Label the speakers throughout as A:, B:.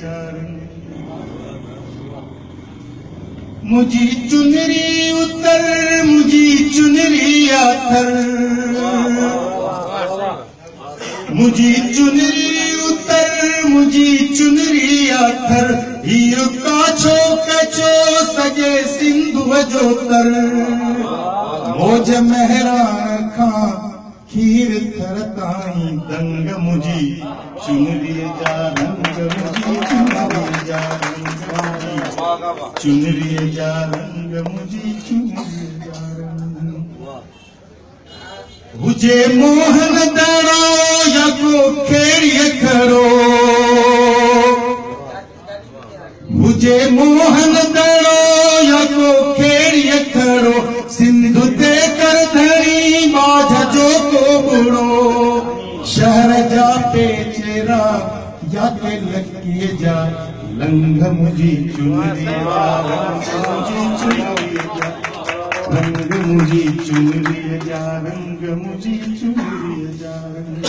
A: जा रंग मुझी चुनरी उतर मुझी चुनरी आथर मुझी चुनरी उतर मुझी चुनरी आथर हीर काछो कचो सजे सिंधु जो तर मौज मेहरान खां खीर थर ताई दंग मुझी चुनरी जा रंग मुझी चुनरी जा रंग चुनरी जा रंग मुझी चुनरी जा रंग हुजे मोहन दाड़ो या को खेड़िए खड़ो हुजे मोहन दाड़ो या को खेड़िए खड़ो सिंधु ते कर धणी बाझ जो को बुड़ो शहर जा पेचेरा या के लकीए जा लंग मुझी चुनरी जा रंग मुझी चुनरी जा रंग मुझी चुनरी जा रंग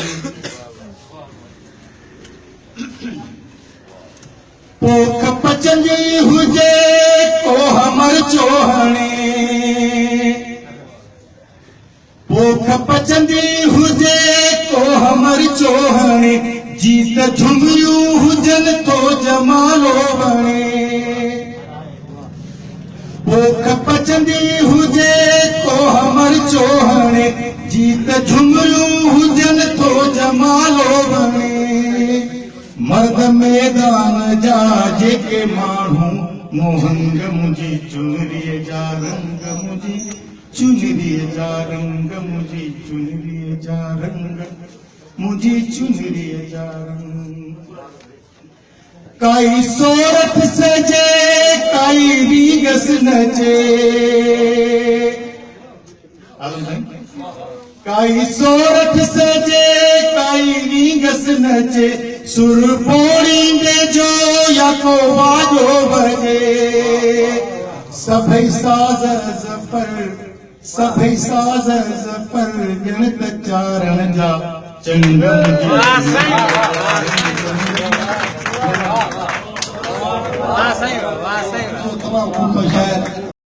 A: पोख पचंदी हुजे को हमर चोहणे पोख पचंदी हुजे को हमर चोहणे जीत झुमरियूं हुजन तो जमालो बणे पोख पचंदी हुजे को हमर चोहणे जीत झुमरियूं हुजन तो जमालो बणे मर्द मैदान जा जेके माण्हू मोहंग मुझी चुनरी जा रंग मुझी चुनरी जा रंग मुझी चुनरी जा रंग मुझी चुनरी जा रंग काई सोरठ सजे काई रीगस नचे काई सोरठ सजे काई रीगस नचे सुर पोड़ींदे जो या को बाजो बजे सभई साज जफर ॼण त चारण जा चंग मुझी